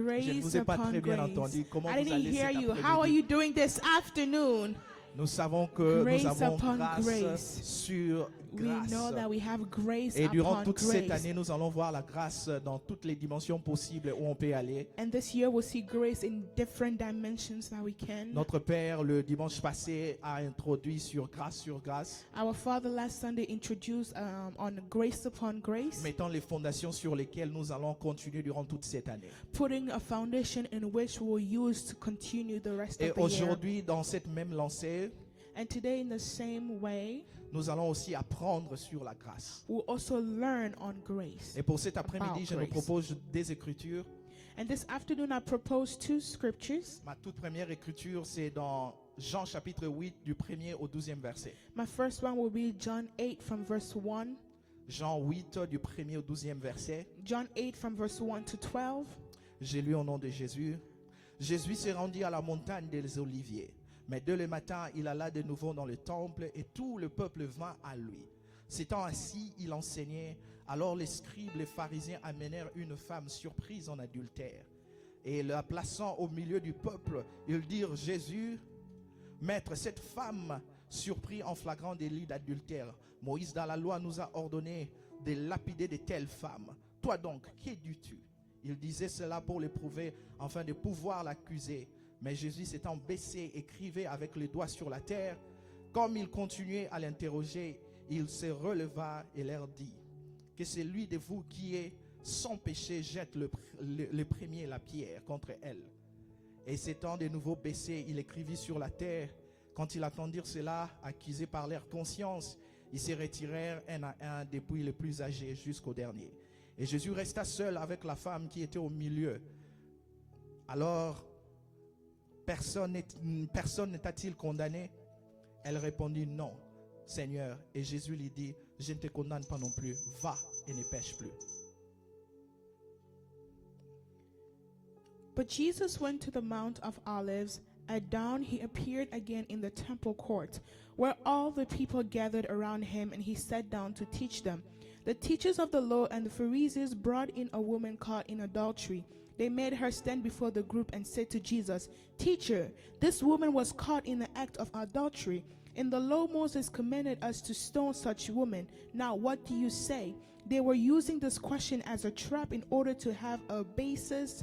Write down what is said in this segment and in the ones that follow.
Grace vous ai pas upon très bien grace. entendu. Comment I vous didn't allez hear cet you. How are après-midi? you doing this afternoon? Nous savons que Grace nous avons upon grâce grace. sur We know grâce. that we have grace Et durant upon toute cette grace. année, nous allons voir la grâce dans toutes les dimensions possibles où on peut aller. And this year we'll see grace in different dimensions that we can. Notre Père, le dimanche passé, a introduit sur grâce, Our Father last Sunday introduced on grace upon grace, mettant les fondations sur lesquelles nous allons continuer durant toute cette année. putting a foundation in which we'll use to continue the rest Et of the year. aujourd'hui, dans cette même lancée, And today in the same way, nous allons aussi apprendre sur la grâce. we'll also learn on grace. Et pour cet après-midi, je nous grace. propose des écritures. And this afternoon I propose two scriptures. Ma toute première écriture, c'est dans Jean chapitre 8, du 1er au 12e verset. My first one will be John 8 from verse 1. Jean 8, du 1er au 12e verset. John 8 from verse 1 to 12. J'ai lu au nom de Jésus. Jésus s'est rendu à la montagne des Oliviers. Mais dès le matin, il alla de nouveau dans le temple et tout le peuple vint à lui. S'étant assis, il enseignait. Alors les scribes, les pharisiens amenèrent une femme surprise en adultère. Et la plaçant au milieu du peuple, ils dirent: Jésus, Maître, cette femme surprise en flagrant délit d'adultère, Moïse dans la loi nous a ordonné de lapider de telles femmes. Toi donc, que dis-tu? Il disait cela pour l'éprouver, afin de pouvoir l'accuser. Mais Jésus s'étant baissé, écrivait avec les doigts sur la terre. Comme il continuait à l'interroger, il se releva et leur dit: que celui de vous qui est sans péché jette le premier la pierre contre elle. Et s'étant de nouveau baissé, il écrivit sur la terre. Quand ils attendirent cela, accusés par leur conscience, ils se retirèrent un à un, depuis les plus âgés jusqu'au dernier. Et Jésus resta seul avec la femme qui était au milieu. Alors, personne n'est-il condamné? Elle répondit: non, Seigneur. Et Jésus lui dit: je ne te condamne pas non plus, va et ne pêche plus. But Jesus went to the Mount of Olives, and down he appeared again in the temple court, where all the people gathered around him, and he sat down to teach them. The teachers of the law and the Pharisees brought in a woman caught in adultery. They made her stand before the group and said to Jesus, "Teacher, this woman was caught in the act of adultery. In the law, Moses commanded us to stone such women. Now, what do you say?" They were using this question as a trap in order to have a basis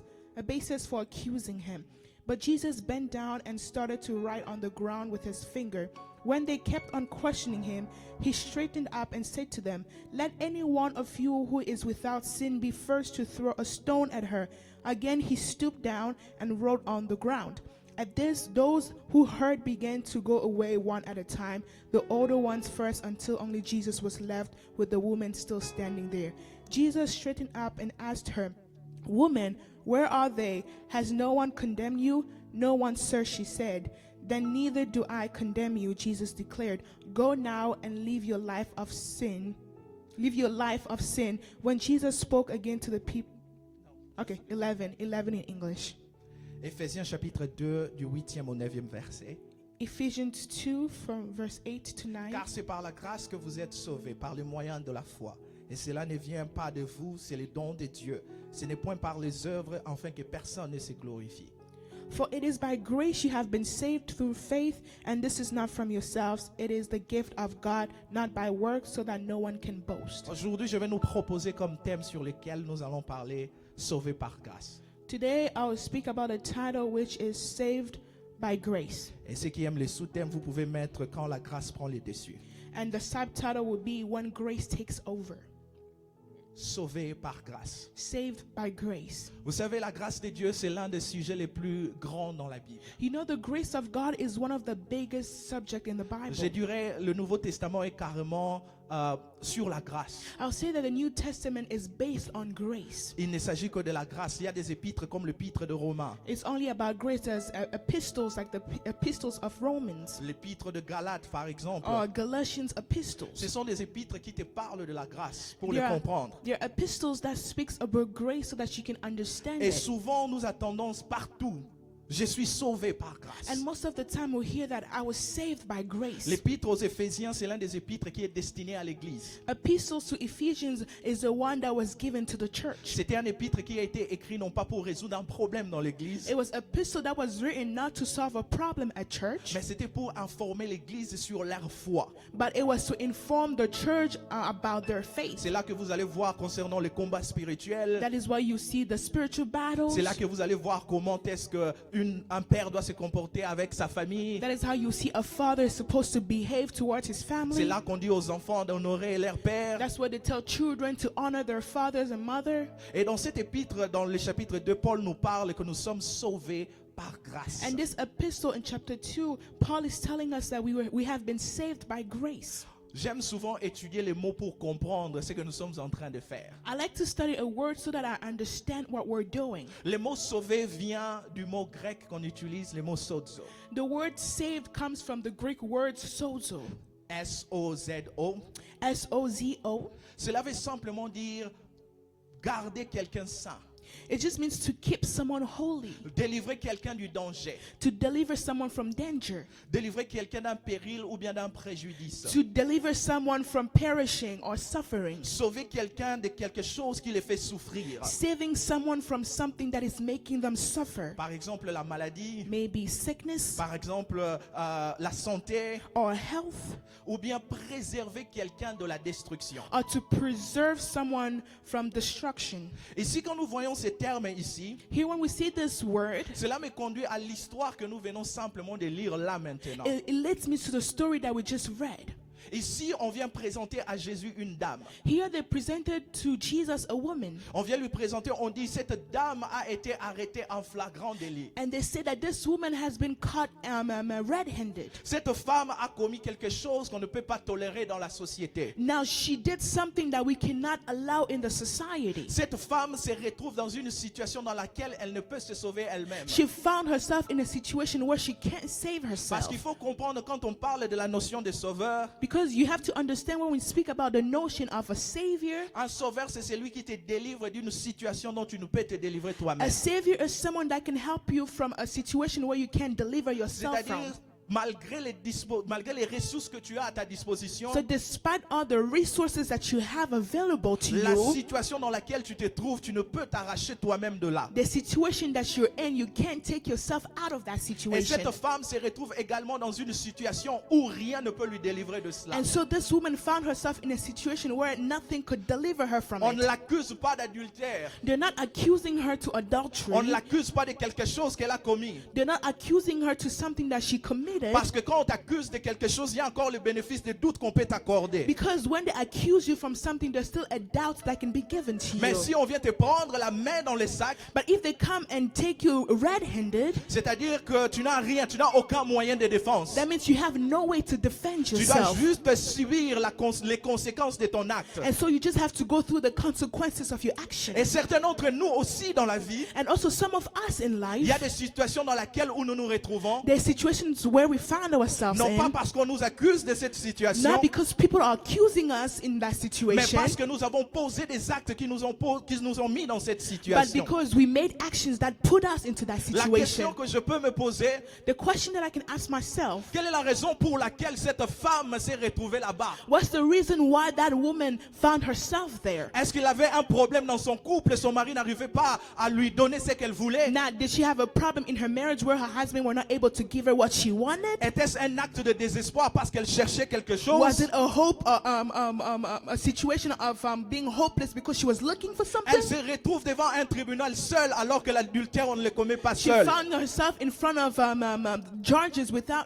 for accusing him. But Jesus bent down and started to write on the ground with his finger. When they kept on questioning him, he straightened up and said to them, "Let any one of you who is without sin be first to throw a stone at her." Again he stooped down and wrote on the ground. At this, those who heard began to go away one at a time, the older ones first, until only Jesus was left with the woman still standing there. Jesus straightened up and asked her, "Woman, where are they? Has no one condemned you?" "No one, sir," she said. "Then neither do I condemn you," Jesus declared. "Go now and live your life of sin." Live your life of sin. When Jesus spoke again to the people. Okay, 11 in English. Éphésiens chapitre 2 du 8e au 9e verset. Ephesians 2 from verse 8 to 9. Car c'est par la grâce que vous êtes sauvés, par le moyen de la foi. Et cela ne vient pas de vous, c'est le don de Dieu. Ce n'est point par les œuvres, afin que personne ne se glorifie. For it is by grace you have been saved through faith, and this is not from yourselves. It is the gift of God, not by works, so that no one can boast. Aujourd'hui, je vais nous proposer comme thème sur lequel nous allons parler: sauvés par grâce. Today I will speak about a title which is Saved by Grace. Et ceux qui aiment les sous-thèmes, vous pouvez mettre quand la grâce prend le dessus. And the subtitle will be When Grace Takes Over. Sauvés par grâce. Saved by grace. Vous savez, la grâce de Dieu, c'est l'un des sujets les plus grands dans la Bible. You know, the grace of God is one of the biggest subjects in the Bible. Je dirais, le Nouveau Testament est carrément sur la grâce. I'll say that the New Testament is based on grace. Il ne s'agit que de la grâce. Il y a des épîtres comme l'épître de Romains, It's only about grace. There's epistles like the epistles of Romans l'épître de Galates par exemple. or Galatians epistles. Ce sont des épîtres qui te parlent de la grâce pour There le are, comprendre. there are epistles that speaks about grace so that you can understand Et it. souvent, nous a tendance partout, Je suis sauvé par grâce. And most of the time we hear that I was saved by grace. L'épître aux Éphésiens, c'est l'un des épîtres qui est destiné à l'église. Epistles to Ephesians is the one that was given to the church. C'était un épître qui a été écrit non pas pour résoudre un problème dans l'église, It was an epistle that was written not to solve a problem at church, mais c'était pour informer l'église sur leur foi. but it was to inform the church about their faith. C'est là que vous allez voir concernant les combats spirituels. That is why you see the spiritual battles. C'est là que vous allez voir comment est-ce qu'un père doit se comporter avec sa famille. That is how you see a father is supposed to behave towards his C'est family. là qu'on dit aux enfants d'honorer leur père. That's why they tell children to honor their fathers and mother. Et dans cet épître, dans le chapitre 2, Paul nous parle que nous sommes sauvés par grâce. And this epistle in chapter 2, Paul is telling us that we have been saved by grace. J'aime souvent étudier les mots pour comprendre ce que nous sommes en train de faire. I like to study a word so that I understand what we're doing. Le mot sauvé vient du mot grec qu'on utilise, le mot sozo. The word saved comes from the Greek word sozo. S-O-Z-O. S-O-Z-O. Cela veut simplement dire garder quelqu'un sain, It just means to keep someone holy, délivrer quelqu'un du danger, to deliver someone from danger, délivrer quelqu'un d'un péril ou bien d'un préjudice, to deliver someone from perishing or suffering, sauver quelqu'un de quelque chose qui les fait souffrir. saving someone from something that is making them suffer. Par exemple, la maladie, Maybe sickness par exemple, la santé, or health, ou bien préserver quelqu'un de la destruction. or to preserve someone from destruction. Ici, quand nous voyons ces termes ici, Here, when we see this word, cela me conduit à l'histoire que nous venons simplement de lire là maintenant. it leads me to the story that we just read. Ici, on vient présenter à Jésus une dame. Here, they presented to Jesus a woman, On vient lui présenter, on dit, cette dame a été arrêtée en flagrant délit. and they say that this woman has been caught red-handed. Cette femme a commis quelque chose qu'on ne peut pas tolérer dans la société. Now, she did something that we cannot allow in the society. Cette femme se retrouve dans une situation dans laquelle elle ne peut se sauver elle-même. She found herself in a situation where she can't save Parce herself. qu'il faut comprendre quand on parle de la notion de sauveur, Because you have to understand when we speak about the notion of a savior, un sauveur c'est celui qui te délivre d'une situation dont tu ne peux te délivrer toi-même. a savior is someone that can help you from a situation where you can't deliver yourself from. C'est-à-dire, malgré les ressources que tu as à ta disposition, So despite all the resources that you have available to la you, situation dans laquelle tu te trouves, tu ne peux t'arracher toi-même de là. the situation that you're in, you can't take yourself out of that Et situation. cette femme se retrouve également dans une situation où rien ne peut lui délivrer de cela. And so this woman found herself in a situation where nothing could deliver her from On ne it. l'accuse pas d'adultère. They're not accusing her to adultery. On ne l'accuse pas de quelque chose qu'elle a commis. They're not accusing her to something that she committed. Parce que quand on t'accuse de quelque chose, il y a encore le bénéfice de doute qu'on peut t'accorder. Because when they accuse you from something, there's still a doubt that can be given to Mais you. si on vient te prendre la main dans le sac, But if they come and take you red-handed, c'est-à-dire que tu n'as rien, tu n'as aucun moyen de défense. that means you have no way to defend Tu dois yourself. juste subir les conséquences de ton acte. And so you just have to go through the consequences of your action. Et certains d'entre nous aussi dans la vie, And also some of us in il y a life, des situations dans lesquelles où nous nous retrouvons, there's situations where we find ourselves non pas in, parce qu'on nous accuse de cette situation, not because people are accusing us in that mais situation, parce que nous avons posé des actes qui nous ont mis dans cette but situation. because we made actions that put us into that La question situation. que je peux me poser, The question that I can ask myself, quelle est la raison pour laquelle cette femme s'est retrouvée là-bas? what's the reason why that woman found herself there? Est-ce qu'il avait un problème dans son couple? Son mari n'arrivait pas à lui donner ce qu'elle voulait? Now, did she have a problem in her marriage where her husband were not able to give her what she wanted? Était-ce un acte de désespoir parce qu'elle cherchait quelque Was chose? it a a situation of being hopeless because she was looking for something? Elle se retrouve devant un tribunal seule alors que l'adultère on ne le commet pas She seul. found herself in front of judges without.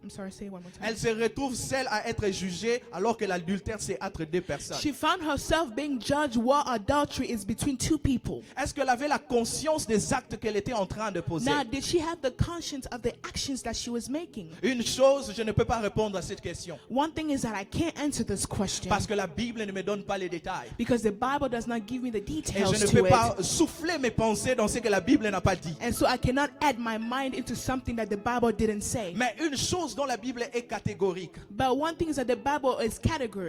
I'm sorry, say it one more time. Elle se retrouve seule à être jugée alors que l'adultère c'est entre deux personnes. She found herself being judged while adultery is between two people. Est-ce qu'elle avait la conscience des actes qu'elle était en train de poser? Now, did she have the conscience of the actions that she was making? Une chose, je ne peux pas répondre à cette question One thing is that I can't answer this question parce que la Bible ne me donne pas les détails. because the Bible does not give me the Et details je ne to peux it. pas souffler mes pensées dans ce que la Bible n'a pas dit. And so I cannot add my mind into something that the Bible didn't say. Mais une chose dont la Bible est catégorique, But one thing is that the Bible is est que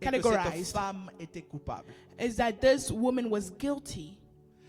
cette categorized, femme était coupable. is that this woman was guilty.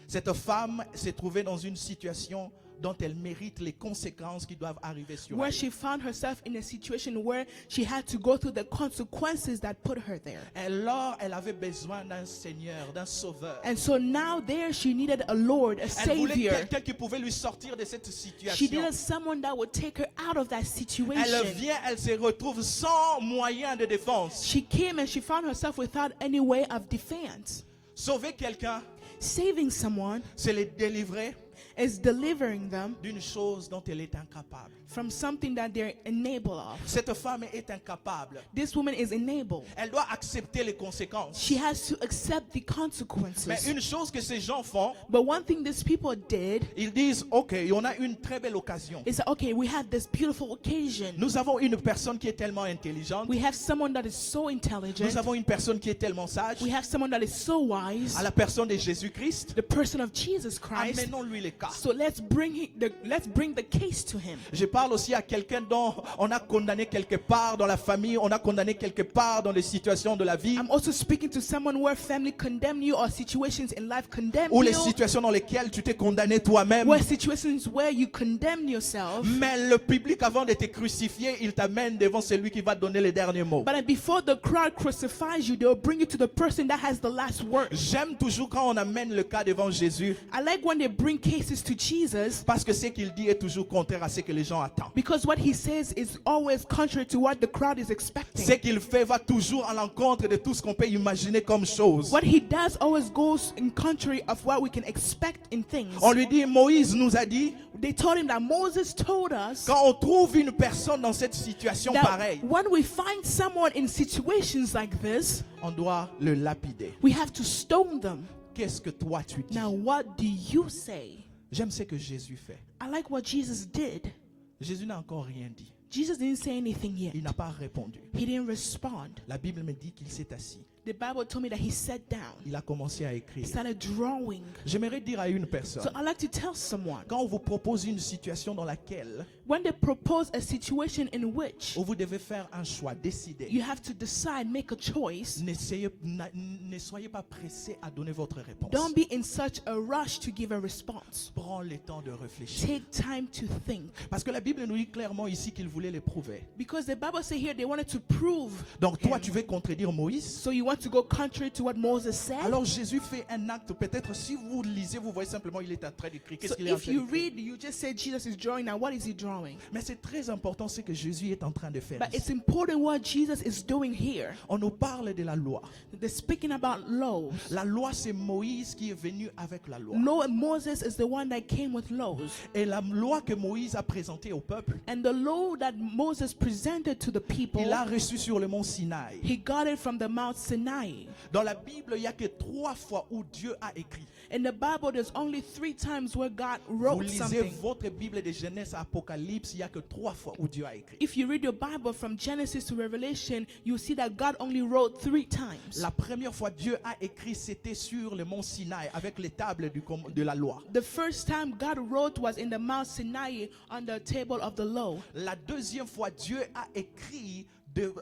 Cette femme s'est trouvée dans une situation dont elle mérite les conséquences qui doivent arriver sur where elle. she found herself in a situation where she had to go through the consequences that put her there. Alors, elle avait besoin d'un Seigneur, d'un Sauveur. And so now there she needed a Lord, a Elle voulait Savior. quelqu'un qui pouvait lui sortir de cette She situation. needed someone that would take her out of that Elle situation. vient, elle se retrouve sans moyen de défense. She came and she found herself without any way of defense. Sauver quelqu'un, Saving someone c'est les délivrer is delivering them d'une chose dont elle est incapable. from something that they're enabled of. Cette femme est incapable. This woman is enabled. Elle doit accepter les conséquences. She has to accept the Mais consequences. une chose que ces gens font, But one thing these people did ils disent, OK, on a une très belle occasion. is that, okay, we have this beautiful occasion. Nous avons une personne qui est tellement intelligente. We have someone that is so intelligent. Nous avons une personne qui est tellement sage. We have someone that is so wise. À la personne de Jésus-Christ, The person of Jesus Christ. amenons-lui les cas. So let's bring the case to him. Je parle aussi à quelqu'un dont on a condamné quelque part dans la famille, on a condamné quelque part dans les situations de la vie, I'm also speaking to someone where family condemn you or situations in life condemn ou les you. situations dans lesquelles tu t'es condamné toi-même. Where situations where you condemn yourself. Mais le public, avant de te crucifier, il t'amène devant celui qui va donner les derniers mots. But before the crowd crucifies you, they'll bring you to the person that has the last word. J'aime toujours quand on amène le cas devant Jésus, I like when they bring cases to Jesus parce que ce qu'il dit est toujours contraire à ce que les gens attendent. because what he says is always contrary to what the crowd is expecting. Ce qu'il fait va toujours à l'encontre de tout ce qu'on peut imaginer comme chose. What he does always goes in contrary of what we can expect in things. On lui dit, Moïse nous a dit, They told him that Moses told us quand on trouve une personne dans cette situation that pareille, when we find someone in situations like this, on doit le lapider. we have to stone them. Qu'est-ce que toi tu dis? Now, what do you say? J'aime ce que Jésus fait. I like what Jesus did. Jésus n'a encore rien dit. Jesus didn't say anything yet. Il n'a pas répondu. He didn't respond. La Bible me dit qu'il s'est assis. The Bible told me that he sat down. Il a commencé à He écrire. started drawing. J'aimerais dire à une personne, So I like to tell someone, quand on vous propose une situation dans laquelle when they propose a situation in which vous devez faire un choix, décider, you have to decide, make a choice, ne soyez pas pressé à donner votre réponse. don't be in such a rush to give a response. Prends le temps de réfléchir. Take time to think. Parce que la Bible nous dit clairement ici qu'il voulait l'éprouver. Because the Bible says here they wanted to prove. Donc toi, him. tu veux contredire Moïse. So you want to go contrary to what Moses said? Alors Jésus fait un acte. Peut-être si vous lisez, vous voyez simplement il est en train d'écrire. Qu'est-ce So qu'il est en if train you d'écrire? read, you just say Jesus is drawing. Now what is he drawing? Mais c'est très important ce que Jésus est en train de faire. But it's ici. important what Jesus is doing here. On nous parle de la loi. They're speaking about laws. La loi, c'est Moïse qui est venu avec la loi. Law, Moses is the one that came with laws. Et la loi que Moïse a présentée au peuple, And the law that Moses presented to the people, il l'a reçue sur le mont Sinaï. he got it from the Mount Sinai. Dans la Bible, il n'y a que 3 fois où Dieu a écrit. In the Bible, there's only 3 times where God Vous wrote lisez something. votre Bible de Genèse à Apocalypse, il n'y a que 3 fois où Dieu a écrit. If you read your Bible from Genesis to Revelation, you see that God only wrote 3 times. La première fois Dieu a écrit, c'était sur le mont Sinaï avec les tables de la loi. The first time God wrote was in the Mount Sinai on the table of the law. La deuxième fois Dieu a écrit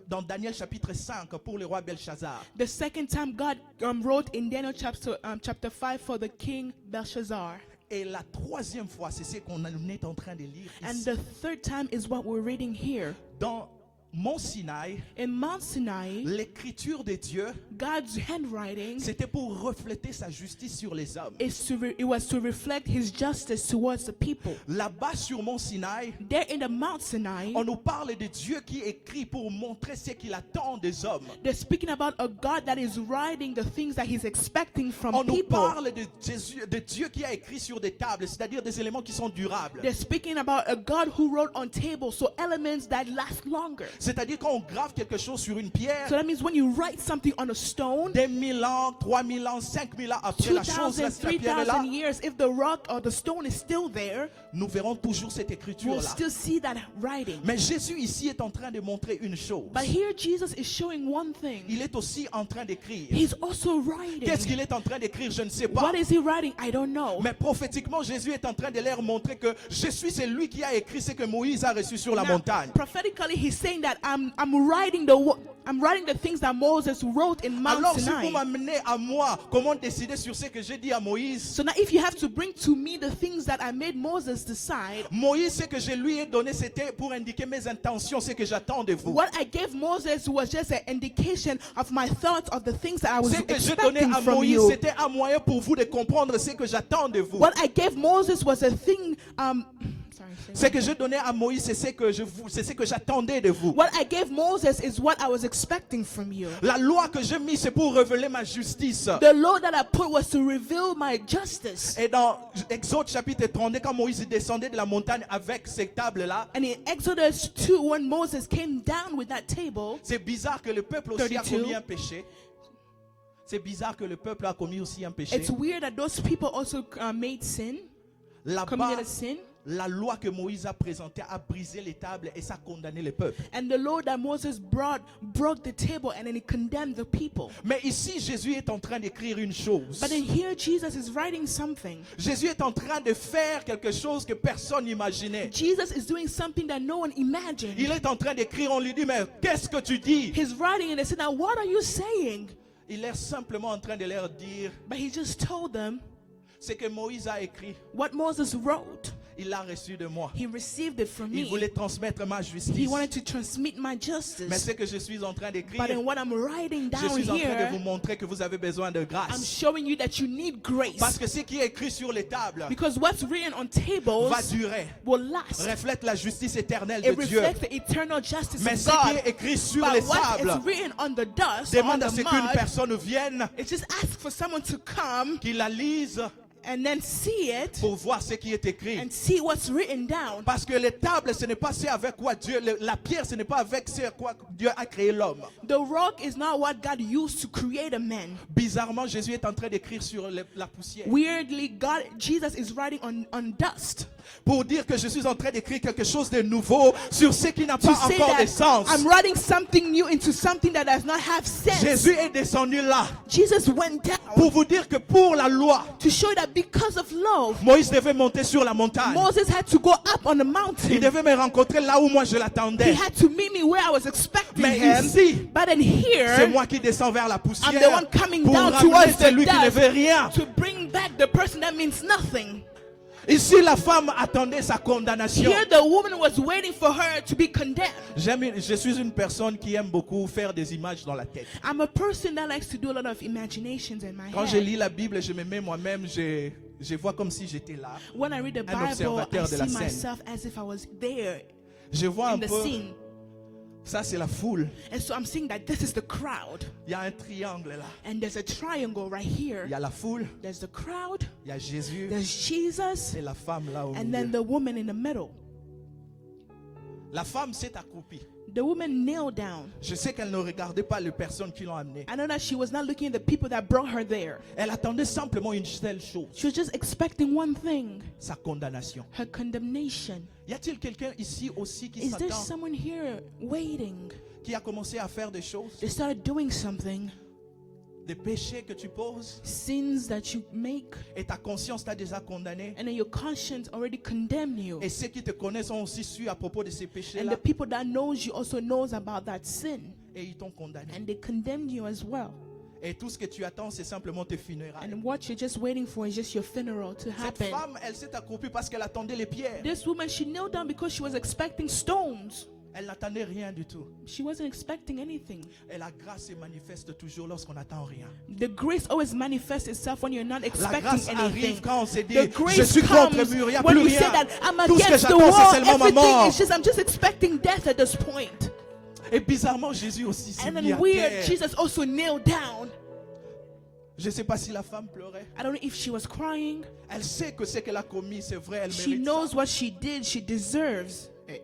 dans Daniel chapitre 5 pour le roi Belshazzar. The second time God wrote in Daniel chapter 5 for the king Belshazzar. Et la troisième fois, c'est ce qu'on est en train de lire And ici. the third time is what we're reading here. Dans Mont Sinaï, In Mount Sinai, l'écriture de Dieu, God's handwriting c'était pour refléter sa justice sur les hommes. it was to reflect his justice towards the people. Là-bas sur Mont Sinaï, There in the Mount Sinai, on nous parle de Dieu qui écrit pour montrer ce qu'il attend des hommes. they're speaking about a God that is writing the things that he's expecting from On nous people. parle de Dieu qui a écrit sur des tables, c'est-à-dire des éléments qui sont durables. They're speaking about a God who wrote on tables, so elements that last longer. C'est-à-dire quand on grave quelque chose sur une pierre, So that means when you write something on a stone, 2000 ans, 3000 ans, 5000 ans après la chose, 2,000, la pierre est là, 3,000 years, if the rock or the stone is still there, nous verrons toujours cette we'll écriture-là. still see that writing. Mais Jésus ici est en train de montrer une chose. But here Jesus is showing one thing. Il est aussi en train d'écrire. He's also writing. Qu'est-ce qu'il est en train d'écrire? Je ne sais pas. What is he writing? I don't know. Mais prophétiquement, Jésus est en train de leur montrer que je suis celui qui a écrit ce que Moïse a reçu sur la Now, montagne. prophetically, he's saying that I'm writing the things that Moses wrote in Mount Alors, si vous Sinai. m'amenez à moi, comment décider sur ce que j'ai dit à Moïse? So now if you have to bring to me the things that I made Moses decide, Moïse, ce que je lui ai donné, c'était pour indiquer mes intentions, ce que j'attends de vous. what I gave Moses was just an indication of my thoughts of the things that I was Ce que je donnais expecting à from Moïse, you. c'était un moyen pour vous de comprendre ce que j'attends de vous. What I gave Moses was a thing. Sorry. Ce que je donnais à Moïse, c'est ce que j'attendais de vous. What I gave Moses is what I was expecting from you. La loi que j'ai mise, c'est pour révéler ma justice. The law that I put was to reveal my justice. Et dans Exode chapitre 32, quand Moïse descendait de la montagne avec ces tables-là, And in Exodus 2, when Moses came down with that table, c'est bizarre que le peuple aussi a 32. commis un péché. C'est bizarre que le peuple a commis aussi un péché. it's weird that those people also made sin, Là-bas, committed a sin. la loi que Moïse a présentée a brisé les tables et ça a condamné le peuple. And the law that Moses brought broke the table and then it condemned the people. Mais ici, Jésus est en train d'écrire une chose. But then here Jesus is writing something. Jésus est en train de faire quelque chose que personne n'imaginait. Jesus is doing something that no one imagined. Il est en train d'écrire, on lui dit, mais qu'est-ce que tu dis? He's writing and they said, now what are you saying? Il est simplement en train de leur dire But he just told them ce que Moïse a écrit. what Moses wrote. Il l'a reçu de moi. He received it from Il me. voulait transmettre ma He justice. wanted to transmit my Mais justice. ce que je suis en train d'écrire, But in what I'm writing je down suis en train de vous here, montrer que vous avez besoin de I'm grâce. showing you that you need grace. Parce que ce qui est écrit sur les tables Because what's written on va tables durer. will last. Reflète la justice éternelle de It Dieu. reflects the eternal justice Mais of ce qui God. est écrit sur But les what sables is written on the dust, on demande à the ce qu'une mud, personne vienne, it just asks for someone to come qui la lise and then see it pour voir ce qui est écrit. and see what's written down. Parce que les tables, ce n'est pas ce avec quoi Dieu, la pierre, ce n'est pas avec ce avec quoi Dieu a créé l'homme. The rock is not what God used to create a man. Bizarrement, Jésus est en train d'écrire sur la poussière. Weirdly, Jesus is writing on dust. Pour dire que je suis en train d'écrire quelque chose de nouveau sur ce qui n'a To pas say encore de that sens. I'm writing something new into something that does not have sense. Jésus est descendu là Jesus went down pour vous dire que pour la loi, to show that because of love, Moïse devait monter sur la montagne. Moses had to go up on the Il mountain. devait me rencontrer là où moi je He l'attendais. had to meet me where I was expecting Mais him. ici, But then c'est here, moi qui descends vers la I'm poussière the one coming pour down ramener towards the celui qui ne veut dust rien. to bring back the person that means nothing. Ici, la femme attendait sa condamnation. Here, the woman was waiting for her to be condemned. Je suis une personne qui aime beaucoup faire des images dans la tête. I'm a person that likes to do a lot of imaginations in my Quand je head. lis la Bible, je me mets moi-même, je vois comme si j'étais là. When I read the Un Bible, I observateur de la see scène. myself as if I was there Je vois un in the peu, scene. ça c'est la foule. And so I'm seeing that this is the crowd. Il y a un triangle là. And there's a triangle right Il here. y a la foule, There's the crowd, il y a Jésus there's Jesus, et la femme là au and then milieu. the woman in the middle. La femme s'est accroupie. The woman knelt down. Je sais qu'elle ne regardait pas les personnes qui l'ont amenée. I know that she was not looking at the people that brought her there. Elle attendait simplement une seule chose, She was just expecting one thing, sa condamnation. her condemnation. Y a-t-il quelqu'un ici aussi qui Is there s'attend, someone here waiting? qui a commencé à faire des choses, They started doing something, des péchés que tu poses, sins that you make, et ta conscience t'a déjà condamné? and then your conscience already condemned you. Et ceux qui te connaissent ont aussi su à propos de ces And péchés-là, the people that knows you also knows about that sin, et ils t'ont condamné. and they condemned you as well. Et tout ce que tu attends, c'est simplement tes funérailles. And what you're just waiting for is just your funeral to Cette happen. femme, elle s'est accroupie parce qu'elle attendait les pierres. This woman, she knelt down because she was expecting stones. Elle n'attendait rien du tout. She wasn't expecting anything. Et la grâce se manifeste toujours lorsqu'on n'attend rien. The grace always manifests itself when you're not La expecting grâce anything. arrive quand on s'est dit, The je grace suis contre le comes mur, il n'y a when plus you say rien. that I'm Tout ce que against the j'attends, c'est wall. seulement ma Everything mort. is just, I'm just expecting death at this point. Et bizarrement, Jésus aussi s'est And mis à then weird, terre. Jesus also knelt down. Je ne sais pas si la femme pleurait. I don't know if she was crying. Elle sait que ce qu'elle a commis, c'est vrai, elle She mérite knows ça. what she did. She deserves it.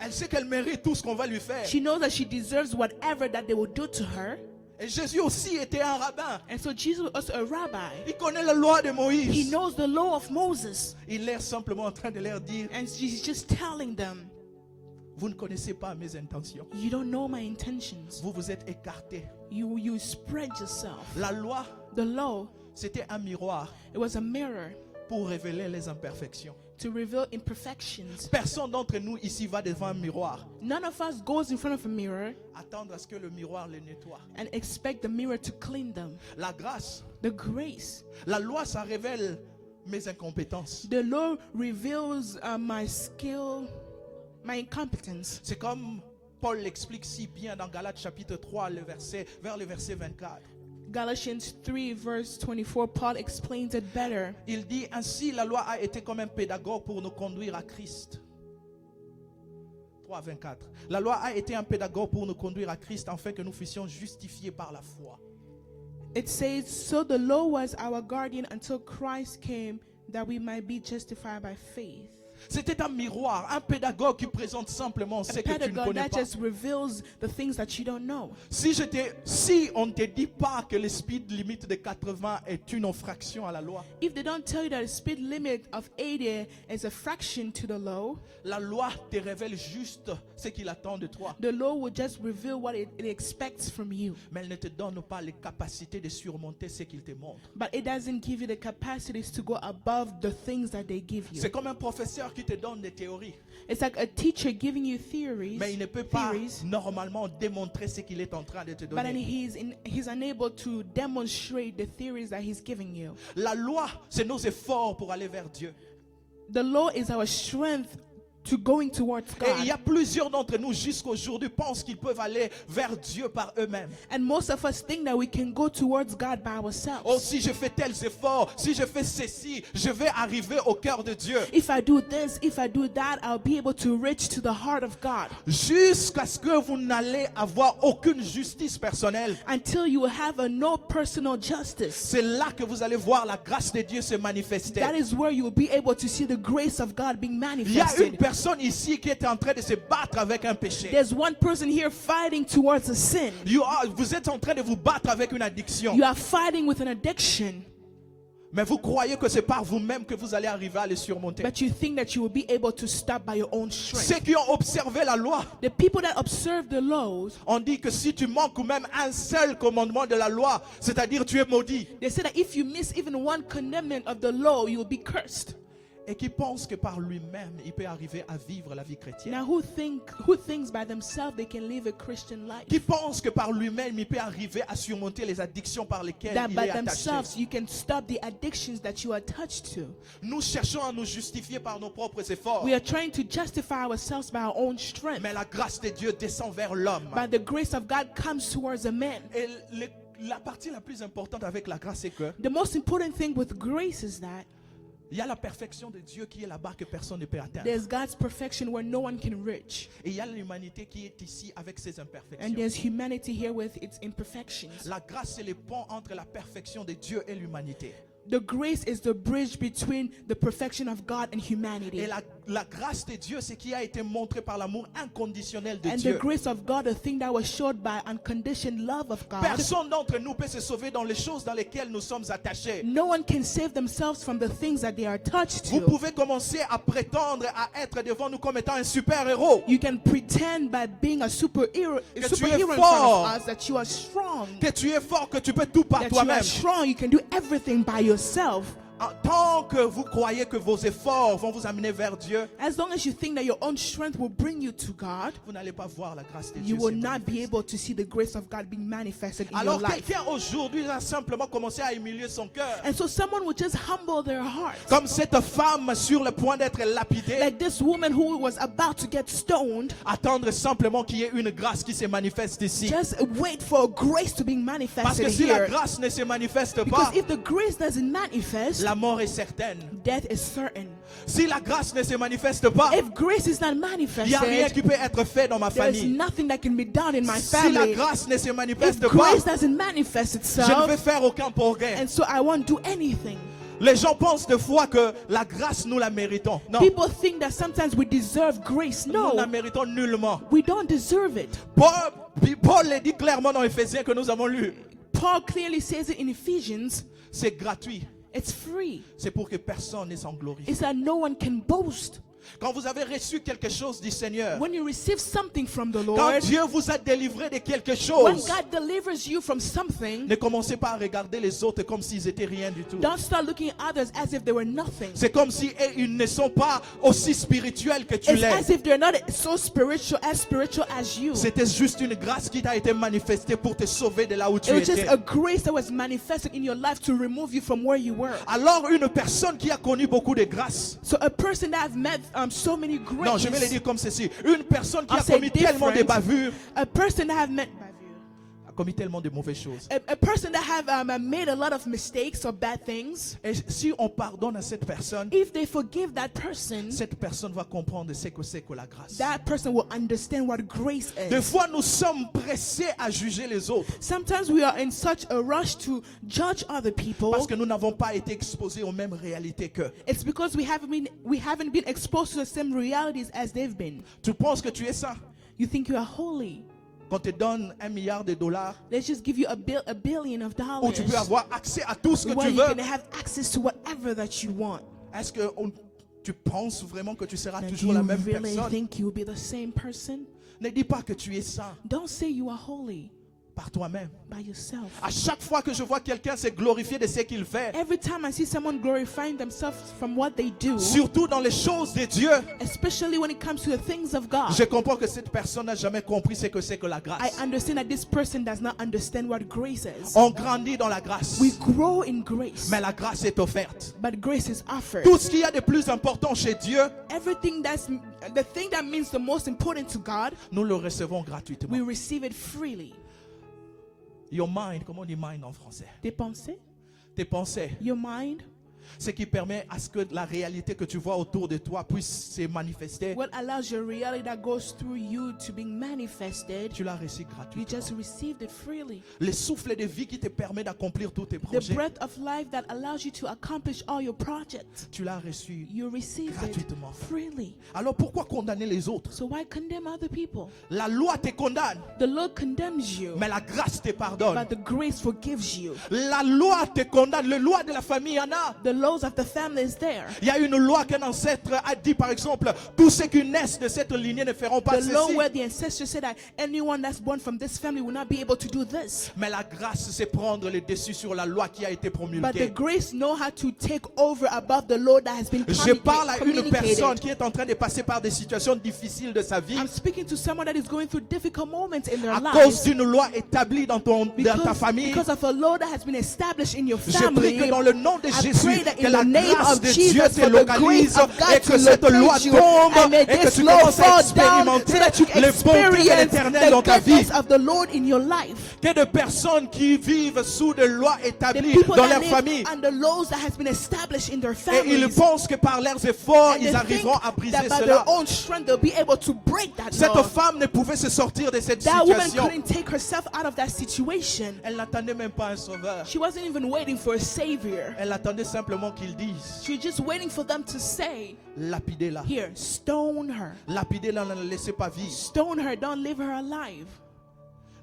Elle sait qu'elle mérite tout ce qu'on va lui faire. She knows that she deserves whatever that they will do to her. Et Jésus aussi était un rabbin. And so Jesus was also a rabbi. Il connaît la loi de He Moïse. knows the law of Moses. Il est simplement en train de leur dire, And he's just telling them, vous ne connaissez pas mes intentions. you don't know my intentions. Vous vous êtes écartés. You spread yourself. La loi, The law, c'était un miroir. it was a mirror. pour révéler les imperfections. to reveal imperfections. Personne d'entre nous ici va devant un miroir, None of us goes in front of a mirror attendre à ce que le miroir les nettoie. and expect the mirror to clean them. La grâce, The grace, la loi, ça révèle mes incompétences. the law reveals my skill, my incompetence. C'est comme Paul l'explique si bien dans Galates chapitre 3, vers le verset 24. Galatians 3 verse 24, Paul explains it better. Il dit ainsi, la loi a été comme un pédagogue pour nous conduire à Christ. 3, 24. La loi a été un pédagogue pour nous conduire à Christ afin que nous fussions justifiés par la foi. It says, so the law was our guardian until Christ came, that we might be justified by faith. C'était un miroir, un pédagogue qui présente simplement ce A que tu ne pedagogue connais that pas. just reveals the things that you don't know. Si on ne te dit pas que le speed limit de 80 est une infraction à la loi, If they don't tell you that the speed limit of 80 is a fraction to the law, la loi te révèle juste ce qu'il attend de toi. the law will just reveal what it expects from you. Mais elle ne te donne pas les capacités de surmonter ce qu'il te montre. But it doesn't give you the capacities to go above the things that they give you. C'est comme un professeur qui te donne des théories, It's like a teacher giving you theories, mais il ne peut pas normalement démontrer ce qu'il est en train de te but then donner. he's unable to demonstrate the theories that he's giving you. La loi, c'est nos efforts pour aller vers Dieu. The law is our strength to going towards Et il y God. a plusieurs d'entre nous jusqu'aujourd'hui pensent qu'ils peuvent aller vers Dieu par eux-mêmes. And most of us think that we can go towards God by ourselves. Oh, si je fais tels efforts, si je fais ceci, je vais arriver au cœur de Dieu. If I do this, if I do that, I'll be able to reach to the heart of God. Jusqu'à ce que vous n'allez avoir aucune justice personnelle. Until you have a no personal justice. C'est là que vous allez voir la grâce de Dieu se manifester. That is where you will be able to see the grace of God being Il y a une manifested. personne ici qui est en train de se battre avec un péché. There's one person here fighting towards a sin. Vous êtes en train de vous battre avec une addiction. You are fighting with an addiction, Mais vous croyez que c'est par vous-même que vous allez arriver à le surmonter. but you think that you will be able to stop by your own strength. Ceux qui ont observé la loi The people that observe the laws, ont dit que si tu manques ou même un seul commandement de la loi, c'est-à-dire tu es maudit. they say that if you miss even one commandment of the law, you will be cursed. Et qui pense que par lui-même, il peut arriver à vivre la vie chrétienne. Now, who thinks by themselves they can live a Christian life? Qui pense que par lui-même, il peut arriver à surmonter les addictions par lesquelles That il by est attaché. themselves you can stop the addictions that you are attached to. Nous cherchons à nous justifier par nos propres efforts. We are trying to justify ourselves by our own strength. Mais la grâce de Dieu descend vers l'homme. But the grace of God comes towards a man. Et la partie la plus importante avec la grâce, c'est que The most important thing with grace is that il y a la perfection de Dieu qui est là-bas que personne ne peut atteindre. there's God's perfection where no one can reach. Et il y a l'humanité qui est ici avec ses And imperfections. there's humanity here with its imperfections. La grâce, c'est le pont entre la perfection de Dieu et l'humanité. The grace is the bridge between the perfection of God and humanity. Et la grâce de Dieu, c'est qui a été montré par l'amour inconditionnel de And the Dieu. grace of God, the thing that was showed by unconditioned love of God. Personne d'entre nous peut se sauver dans les choses dans lesquelles nous sommes attachés. No one can save themselves from the things that they are attached Vous to. pouvez commencer à prétendre à être devant nous comme étant un super-héros. You can pretend by being a superhero tu es in front fort. of us that you are strong. Que tu es fort, que tu peux tout par That you are toi-même. strong, you can do everything by yourself. Tant que vous croyez que vos efforts vont vous amener vers Dieu, As long as you think that your own strength will bring you to God, vous n'allez pas voir la grâce de Dieu. you will se not be manifester. able to see the grace of God being manifested in Alors your life. quelqu'un aujourd'hui a simplement commencé à humilier son cœur. And so someone will just humble their heart. Comme cette femme sur le point d'être lapidée, Like this woman who was about to get stoned, attendre simplement qu'il y ait une grâce qui se manifeste ici. just wait for grace to be Parce que manifested si la here. grâce ne se manifeste pas, Because if the grace doesn't manifest, la mort est certaine. death is certain. Si la grâce ne se manifeste pas, If grace is not il n'y a rien manifested, qui peut être fait dans ma there is famille. nothing that can be done in my Si la family. grâce ne se If manifeste pas, grace doesn't manifest je ne vais itself, faire aucun progrès. and so I won't do anything. Les gens pensent des fois que la grâce, nous la méritons. Non, People think that sometimes we deserve grace. nous No, la méritons nullement. we don't deserve it. Paul le dit clairement dans Éphésiens que nous avons lu. Paul clearly says it in Ephesians. C'est gratuit. It's free. C'est pour que personne ne s'en glorifie. It's that no one can boast. Quand vous avez reçu quelque chose du Seigneur, when you receive something from the quand Lord, Dieu vous a délivré de quelque when chose, God delivers you from something, ne commencez pas à regarder les autres comme s'ils étaient rien du tout. don't start looking at others as if they were nothing. C'est comme si ils ne sont pas aussi spirituels que tu It's l'es. as if they're not so spiritual as you. C'était juste une grâce qui t'a été manifestée pour te sauver de là où tu It was just étais. a grace that was manifested in your life to remove you from where you were. Alors une personne qui a connu beaucoup de grâce, So a person that I've met so many grace. non, je vais le dire comme ceci, une personne qui I'll a say commis tellement de different. bavures, A person that have met a commis tellement de mauvaises choses. a person that have made a lot of mistakes or bad things. Et si on pardonne à cette personne, If they forgive that person, cette personne va comprendre ce que c'est que la grâce. that person will understand what grace Des is. fois, nous sommes pressés à juger les autres Sometimes we are in such a rush to judge other people. parce que nous n'avons pas été exposés aux mêmes réalités qu'eux. It's because we haven't been exposed to the same realities as they've been. Tu penses que tu es ça? You think you are holy. Qu'on te donne $1 milliard, Let's just give you a billion of où tu dollars, peux avoir accès à tout ce que where tu you veux. can have access to whatever that you want. Est-ce que tu penses vraiment que tu seras And toujours you la même really personne? think you'll be the same person? Ne dis pas que tu es ça Don't say you are holy par toi-même. by yourself. À chaque fois que je vois quelqu'un se glorifier de ce qu'il fait, Every time I see someone glorifying themselves from what they do, surtout dans les choses de Dieu, especially when it comes to the things of God, je comprends que cette personne n'a jamais compris ce que c'est que la I grâce. understand that this person does not understand what grace is. On grandit dans la grâce, We grow in grace, mais la grâce est offerte. but grace is offered. Tout ce qu'il y a de plus important chez Dieu, Everything that's the thing that means the most important to God, nous le recevons gratuitement. we receive it freely. Your mind, comment on dit mind en français? Tes pensées, Tes pensées, your mind, ce qui permet à ce que la réalité que tu vois autour de toi puisse se manifester. what allows your reality that goes through you to be manifested, Tu l'as reçu you gratuitement. just received it freely. Le souffle de vie qui te permet d'accomplir tous tes The projets, breath of life that allows you to accomplish all your projects, tu l'as reçu. you receive it Gratuitement. freely. Alors pourquoi condamner les autres? So why condemn other people? La loi te condamne, The Lord condemns you, mais la grâce te pardonne. but the grace forgives you. La loi te condamne, la loi de la famille, il y en a. The laws of the family is there. Il y a une loi qu'un ancêtre a dit, par exemple, tous ceux qui naissent de cette lignée ne feront pas The law ceci. where the ancestors said that anyone that's born from this family will not be able to do this. Mais la grâce, c'est prendre le dessus sur la loi qui a été But the promulguée. grace know how to take over above the law that has been Je parle à une communicated. personne qui est en train de passer par des situations difficiles de sa vie I'm speaking to someone that is going through difficult moments in their à cause lives d'une loi établie dans ta famille. because of a law that has been established in your Je prie family. que dans le nom de I Jésus, pray that que in la the name grâce of de Jesus, Dieu te for the grace localise of God et to que cette loi locate you, tombe and may et que this tu law commences à fall down expérimenter so that you les bontés de experience l'Éternel dans the ta vie. goodness of the Lord in your life. Que de personnes qui vivent sous des lois The établies people dans that leur live famille under laws that has been established in their et ils families, pensent que par leurs efforts, and ils they arriveront think à briser that by cela. their own strength they'll be able to break that Cette law. femme ne pouvait se sortir de cette That woman situation. couldn't take herself out of that situation. Elle n'attendait même pas un sauveur. She wasn't even waiting for a savior. Elle attendait simplement qu'ils disent, She was just waiting for them to say, lapidez-la. here, stone her. Lapidez-la, ne la laissez pas vivre. Stone her, don't leave her alive.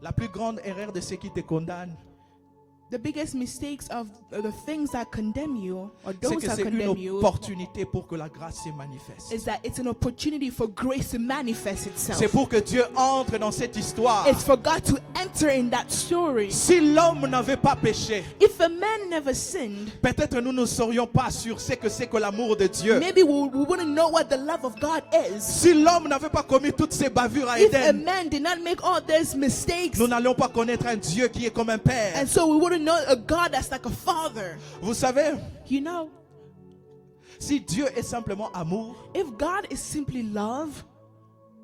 La plus grande erreur de ceux qui te condamnent, The biggest mistakes of the things that condemn you, or c'est those que that c'est une condemn you, opportunité pour que la grâce se manifeste. is that it's an opportunity for grace to manifest C'est itself. pour que Dieu entre dans cette histoire. It's for God to enter in that story. Si l'homme n'avait pas péché, If a man never sinned, peut-être nous ne serions pas sur ce que c'est que l'amour de Dieu. maybe we wouldn't know what the love of God is. Si l'homme n'avait pas commis toutes ces bavures à If a Éden, man did not make all these mistakes, nous n'allions pas connaître un Dieu qui est comme un père. and so we wouldn't know a God that's like a father. Vous savez, You know, si Dieu est simplement amour, if God is simply love,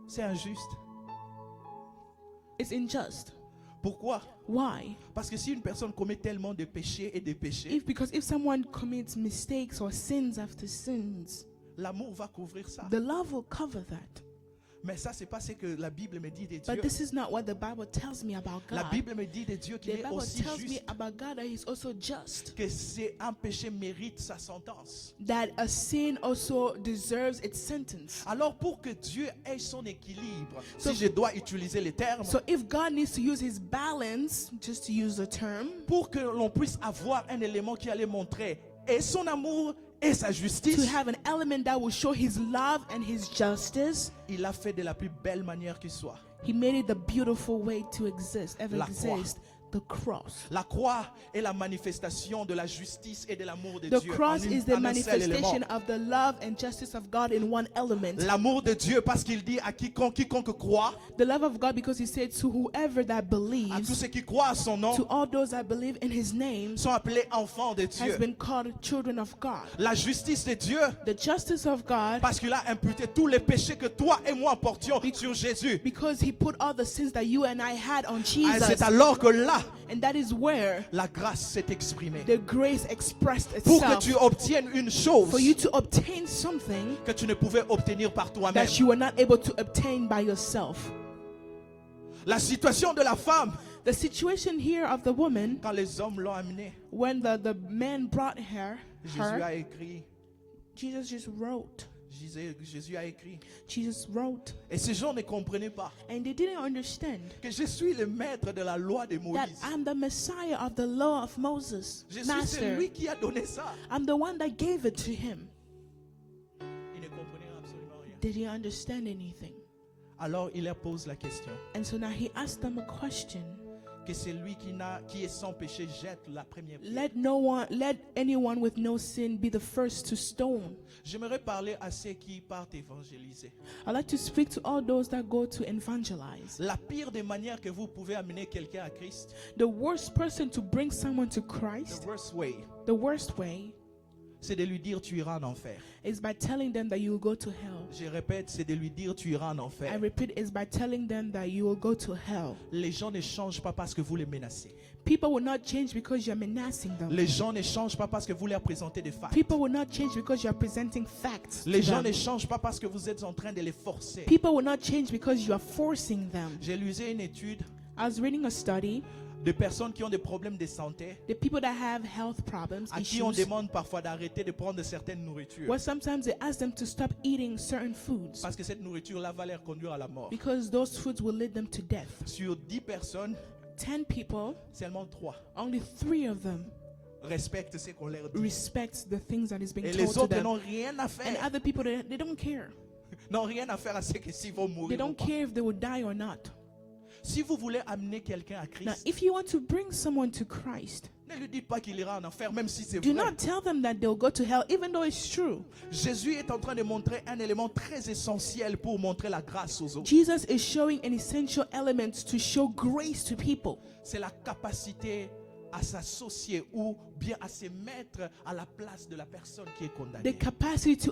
c'est injuste. it's unjust. Pourquoi? Why? Parce que si une personne commet tellement de péchés et de péchés, Because if someone commits mistakes or sins after sins, l'amour va couvrir ça. the love will cover that. Mais ça, c'est pas ce que la Bible me dit de But Dieu. this is not what the Bible tells me about La God. Bible me dit de Dieu qu'il The est Bible aussi tells me juste, about God that He's also just. que c'est un péché mérite sa sentence. That a sin also deserves its sentence. Alors pour que Dieu ait son équilibre, So- si je dois utiliser les termes, So if God needs to use His balance, just to use the term, pour que l'on puisse avoir un élément qui allait montrer et son amour et sa to justice, have an element that will show his love and his justice, il l'a fait de la plus belle manière qui soit. he made it the beautiful way to ever La croix. exist, the cross. La croix est la manifestation de la justice et de l'amour de The Dieu. cross en is the en un seul élément. manifestation of the love and justice of God in one element. L'amour de Dieu, parce qu'il dit à quiconque croit, The love of God, because he said to whoever that à tous believes, ceux qui croient à son nom, to all those that believe in his name, sont appelés enfants de has Dieu. been called children of God. La justice de Dieu, The justice of God, parce qu'il a imputé tous les péchés que toi et moi portions sur Jésus. because he put all the sins that you and I had on Ah, Jesus. c'est alors que là, And that is where la grâce s'est exprimée. the grace expressed Pour que itself. tu obtiennes une chose For you to obtain something que tu ne pouvais obtenir par toi-même. that you were not able to obtain by yourself. La situation de la femme, The situation here of the woman, quand les hommes l'ont amenée, when the man brought her, Jésus a écrit. Jesus just wrote. Jésus a écrit. Jesus wrote. Et ces gens ne comprenaient pas And they didn't understand que je suis le maître de la loi de that Moïse. I'm the Messiah of the law of Moses. Je suis Master. celui qui a donné ça. I'm the one that gave it to him. Ils ne comprenaient absolument rien. Did he understand anything? Alors il leur pose la question. And so now he asked them a question. Que celui qui est sans péché jette la première pierre. Let anyone with no sin be the first to stone. J'aimerais parler à ceux qui partent évangéliser. I'd like to speak to all those that go to evangelize. La pire des manières que vous pouvez amener quelqu'un à Christ, The worst person to bring someone to the Christ, worst way, the worst way, c'est de lui dire tu iras en enfer. is by telling them that you will go to hell. Je répète, c'est de lui dire tu iras en I enfer. repeat, is by telling them that you will go to hell. Les gens ne changent pas parce que vous les menacez. People will not change because you're menacing them. Les gens ne changent pas parce que vous leur présentez des faits. People will not change because you're presenting facts. Les to gens them. ne changent pas parce que vous êtes en train de les forcer. People will not change because you are forcing them. J'ai lu une étude I was reading a study. de personnes qui ont des problèmes de santé, The people that have health problems, à qui on issues, demande parfois d'arrêter de prendre certaines nourritures. where sometimes they ask them to stop eating certain foods Parce que cette nourriture-là va les conduire à la mort. because those foods will lead them to death. Sur 10 personnes, 10 people, seulement 3 only 3 of them respectent ce qu'on leur dit. respect the things that is being Et told les to autres them. n'ont rien à And faire. other people, they don't care. N'ont rien à faire à ce que s'ils vont They mourir ou don't pas. care if they will die or not. Si vous voulez amener quelqu'un à Now, Christ, if you want to bring someone to Christ, ne lui dites pas qu'il ira en enfer, même si c'est do vrai. not tell them that they'll go to hell, even though it's true. Jésus est en train de montrer un élément très essentiel pour montrer la grâce aux autres. Jesus is showing an essential element to show grace to people. C'est la capacité à s'associer ou bien à se mettre à la place de la personne qui est The condamnée. capacity to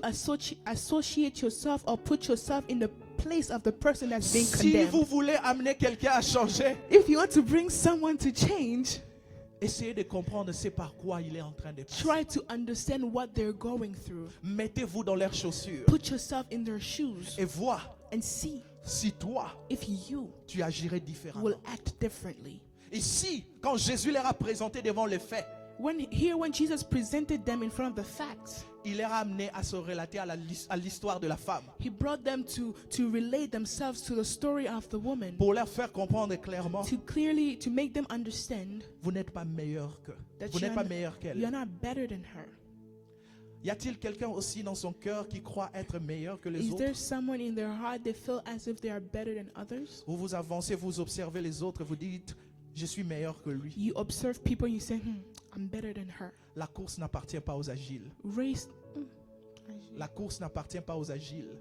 associate yourself or put yourself in the place of the person that's being Si condemned. vous voulez amener quelqu'un à changer, If you want to bring someone to change, essayez de comprendre c'est par quoi il est en train de passer. try to understand what they're going through. Mettez-vous dans leurs chaussures Put yourself in their shoes et vois and see si toi, if you tu agirais différemment. will act differently. Et si, quand Jésus leur a présenté devant les faits, When Jesus presented them in front of the facts, il leur a amené à se relater à l'histoire de la femme he brought them to relate themselves to the story of the woman, pour leur faire comprendre clairement, to make them understand vous n'êtes pas meilleur qu'eux. that Vous n'êtes pas meilleur qu'elle. you're not better than her. Y a-t-il quelqu'un aussi dans son cœur qui croit être meilleur que les Is autres? there someone in their heart they feel as if they are better than others? Où vous avancez, vous observez les autres, vous dites, je suis meilleur que lui. You observe people, you say, I'm better than her. La course n'appartient pas aux agiles. Race. La course n'appartient pas aux agiles.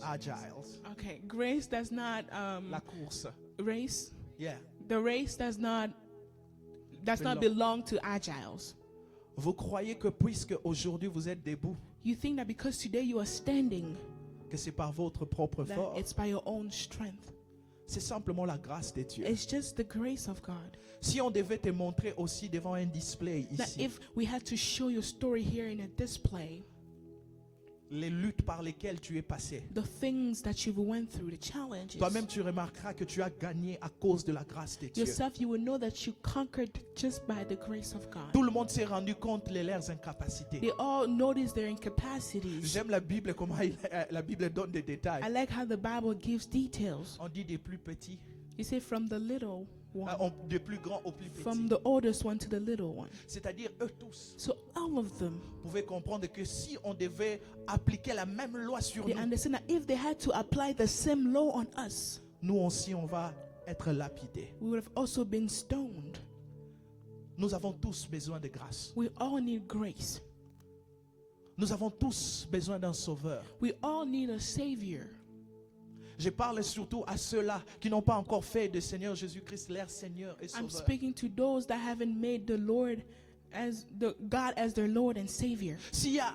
Agiles. Okay, grace does not La course. race. Yeah. The race does not belong to agiles. Vous croyez que puisque aujourd'hui vous êtes debout, You think that because today you are standing, que c'est par votre propre that force? it's by your own strength. C'est simplement la grâce de Dieu. It's just the grace of God. Si on devait te montrer aussi devant un display That ici, if we had to show your story here in a display, les luttes par lesquelles tu es passé, the things that you went through, the challenges, toi-même tu remarqueras que tu as gagné à cause de la grâce de Dieu. yourself, you will know that you conquered just by the grace of God. Tout le monde s'est rendu compte de leurs incapacités. They all notice their incapacities. J'aime la Bible, comment la Bible donne des détails. I like how the Bible gives details. On dit des plus petits You say from the little one, du plus grand au plus petit. from the oldest one to the little one. C'est-à-dire eux tous So all of them, pouvaient comprendre que si on devait appliquer la même loi sur they nous, understand that if they had to apply the same law on us, nous aussi on va être lapidés. we would have also been stoned. Nous avons tous besoin de grâce. We all need grace. Nous avons tous besoin d'un sauveur. We all need a savior. Je parle surtout à ceux-là qui n'ont pas encore fait de Seigneur Jésus-Christ leur Seigneur et I'm Sauveur. speaking to those that haven't made the Lord as the God as their Lord and Savior. S'il y a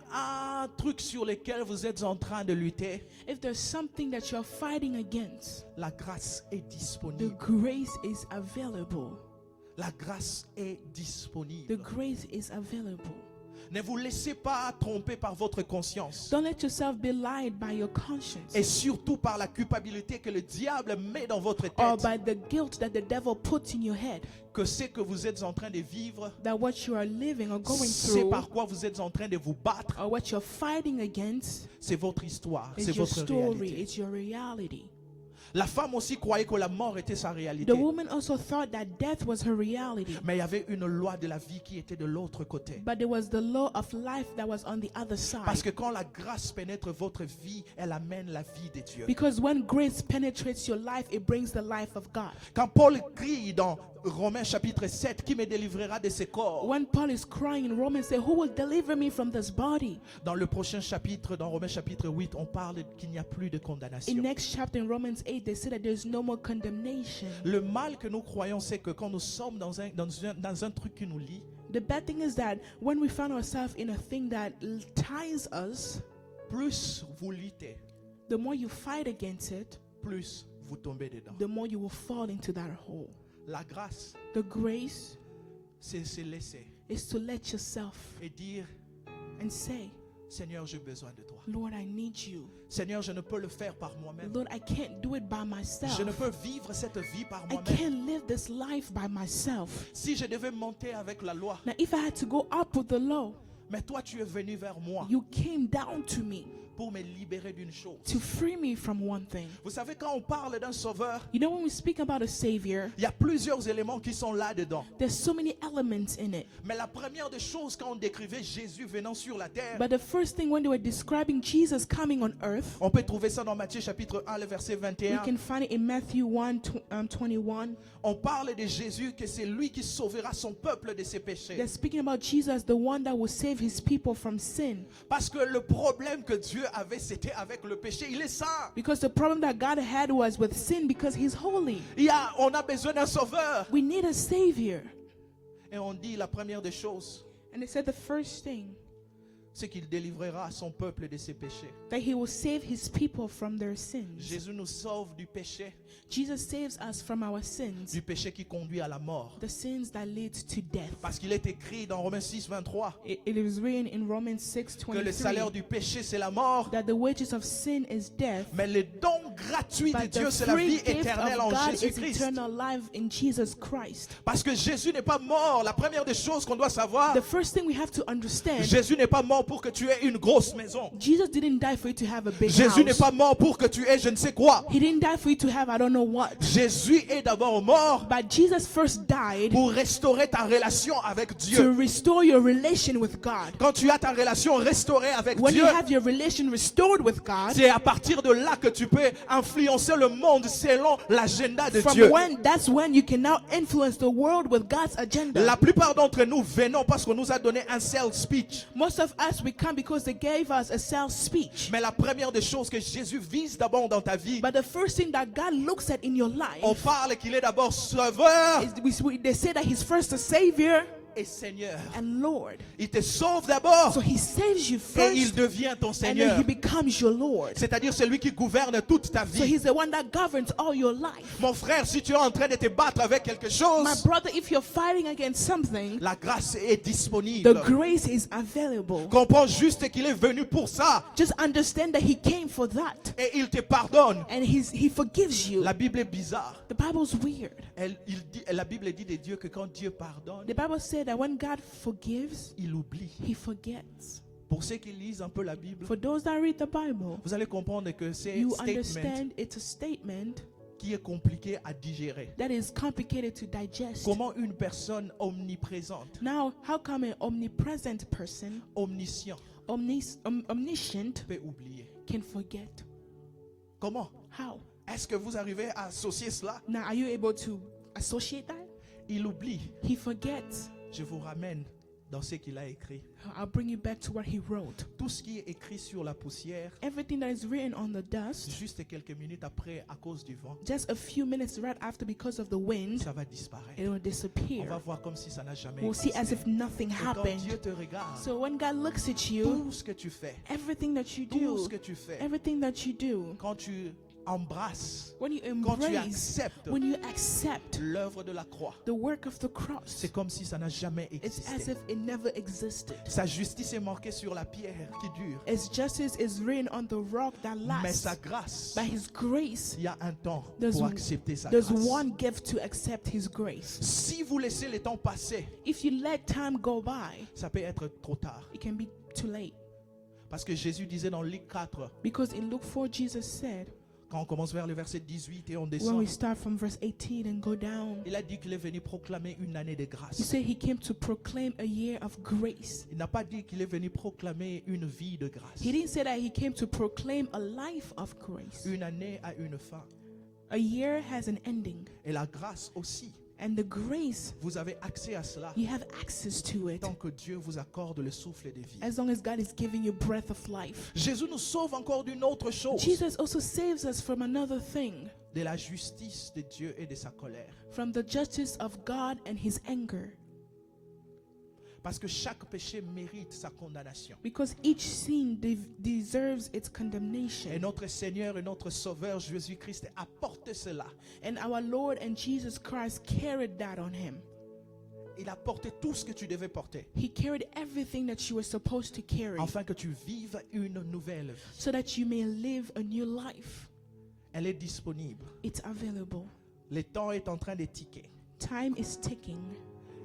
un truc sur lequel vous êtes en train de lutter, If there's something that you're fighting against, la grâce est the disponible. grace is available. La grâce est The disponible. grace is available. Ne vous laissez pas tromper par votre conscience. Don't let yourself be lied by your conscience Et surtout par la culpabilité que le diable met dans votre or tête. by the guilt that the devil puts in your head, Que ce que vous êtes en train de vivre, that what you are living or going c'est through par quoi vous êtes en train de vous battre. or what you're fighting against C'est votre histoire, c'est is your votre story, réalité. it's your reality. La femme aussi croyait que la mort était sa réalité. The woman also thought that death was her reality. Mais il y avait une loi de la vie qui était de l'autre côté. But there was the law of life that was on the other Parce side. que quand la grâce pénètre votre vie, elle amène la vie de Dieu. Because when grace penetrates your life, it brings the life of God. Quand Paul crie dans Romains chapitre 7, qui me délivrera de ce corps? When Paul is crying in Romans, say, who will deliver me from this body? Dans le prochain chapitre, dans Romains chapitre 8, on parle qu'il n'y a plus de In condamnation. next chapter in Romans 8, they say that there's no more condemnation. Le mal que nous croyons, c'est que quand nous sommes dans un truc qui nous lie, The bad thing is that when we find ourselves in a thing that ties us, plus vous luttez, the more you fight against it, plus vous tombez dedans. the more you will fall into that hole. La grâce, The grace c'est se laisser is to let yourself et dire, and say, Seigneur, j'ai besoin de toi. Lord, I need you. Seigneur, je ne peux le faire par moi-même. Lord, I can't do it by myself. Je ne peux vivre cette vie par I moi-même. can't live this life by myself. Si je devais monter avec la loi, Now, if I had to go up with the law, mais toi tu es venu vers moi you came down to me pour me libérer d'une chose. to free me from one thing. Vous savez, quand on parle d'un sauveur, You know, when we speak about a savior, il y a plusieurs éléments qui sont là-dedans. there's so many elements in it. Mais la première des choses, quand on décrivait Jésus venant sur la terre, But the first thing, when they were describing Jesus coming on earth, on peut trouver ça dans Matthieu chapitre 1, le verset we 21. can find it in Matthew 1:21. On parle de Jésus, que c'est lui qui sauvera son peuple de ses péchés. They're speaking about Jesus, the one that will save his people from sin. Parce que le problème que Dieu avait, c'était avec le péché. Il est saint. Because the problem that God had was with sin, because he's holy. On a besoin d'un sauveur. We need a savior. Et on dit la première des choses, And they said the first thing, c'est qu'il délivrera son peuple de ses péchés. that he will save his people from their sins. Jésus nous sauve du péché, Jesus saves us from our sins, du péché qui conduit à la mort. the sins that lead to death. Parce qu'il est écrit dans Romains 6, 23, It is written in Romans que le salaire 6:23 du péché, c'est la mort. that the wages of sin is death, Mais le don gratuit de but Dieu, the c'est la free vie gift éternelle of en God is Jésus-Christ. eternal life in Jesus Christ. Parce que Jésus n'est pas mort. La première des choses qu'on doit savoir, The first thing we have to understand, Jésus n'est pas mort pour que tu aies une grosse maison. Jesus didn't die for you to have a big Jésus n'est house. pas mort pour que tu aies je ne sais quoi. He didn't die for you to have I don't know what. Jésus est d'abord mort But Jesus first died pour restaurer ta relation avec to Dieu. restore your relation with God. Quand tu as ta relation restaurée avec When Dieu, you have your relation restored with God, c'est à partir de là que tu peux influencer le monde selon l'agenda de from Dieu. that's when you can now influence the world with God's agenda. La plupart d'entre nous venons parce qu'on nous a donné un sales speech. Most of us, we come because they gave us a sales speech. Mais la première des choses que Jésus vise d'abord dans ta vie, But the first thing that God looks at in your on life parle qu'il est d'abord sauveur is they say that he's first a savior et Seigneur. and Lord. Il te sauve d'abord So he saves you et il first devient ton and Seigneur. then he becomes your Lord. C'est-à-dire c'est lui qui gouverne toute ta So vie. he's the one that governs all your life. Mon frère, si tu es en train de te battre avec quelque My chose, brother, if you're fighting against something, la grâce est the disponible. grace is available. Comprends juste qu'il est venu pour ça Just understand that he came for that. et il te pardonne. And he forgives you. La Bible est bizarre. The Bible's weird. La Bible dit de Dieu que quand Dieu pardonne, The Bible said that when God forgives, il oublie. he forgets. Pour ceux qui lisent un peu la Bible, For those that read the Bible, vous allez comprendre que c'est you statement understand it's a statement qui est compliqué à digérer. that is complicated to digest. Comment une personne omniprésente, Now, how come an omnipresent person, omniscient, omniscient, peut oublier? can forget? Comment? How? Est-ce que vous arrivez à associer cela? Now, are you able to associate that? Il oublie. He forgets. Je vous ramène dans ce qu'il a écrit. I'll bring you back to what he wrote. Tout ce qui est écrit sur la poussière, Everything that is written on the dust, juste quelques minutes après, à cause du vent, just a few minutes right after, because of the wind, ça va disparaître. it will On va disappear. voir comme si ça n'a jamais We'll see existé. as if nothing Et quand Dieu happened. te regarde, So when God looks at you, tout ce que tu fais, everything that you tout ce do, que tu fais, everything that you do, quand tu embrasses, when you quand tu embrace, acceptes when you accept l'œuvre de la croix, the work of the cross, c'est comme si ça n'a jamais it's as existé. if it never existed. Sa justice est marquée sur la pierre qui dure, His justice is written on the rock that mais sa lasts. grâce, By his grace, il y a un temps There's- pour accepter sa there's grâce. one gift to accept his grace. Si vous laissez le temps passer, If you let time go by, ça peut être trop tard. it can be too late. Parce que Jésus disait dans Luc 4, Because in Luke 4, Jesus said, quand on commence vers le verset 18 et on when descend, we start from verse 18 and go down, il a dit qu'il est venu proclamer une année de he grâce. said he came to proclaim a year of grace. Il n'a pas dit qu'il est venu proclamer une vie de grâce. He didn't say that he came to proclaim a life of grace. Une année a une fin. A year has an ending, Et la grâce aussi. and the grace, Vous avez accès à cela you have access to it tant que Dieu vous accorde le souffle de vie. as long as God is giving you breath of life. Jésus nous sauve encore d'une autre chose, Jesus also saves us from another thing, de la justice de Dieu et de sa colère. from the justice of God and his anger. Parce que chaque péché mérite sa condamnation. Because each sin deserves its Et condemnation. notre Seigneur et notre Sauveur Jésus-Christ apporte cela. And our Lord and Jesus Christ carried that on him. Il a porté tout ce que tu devais porter, He carried everything that you were supposed to carry, afin que tu vives une nouvelle vie. so that you may live a new life. Elle est disponible. It's available. Le temps est en train de ticker. Time is ticking,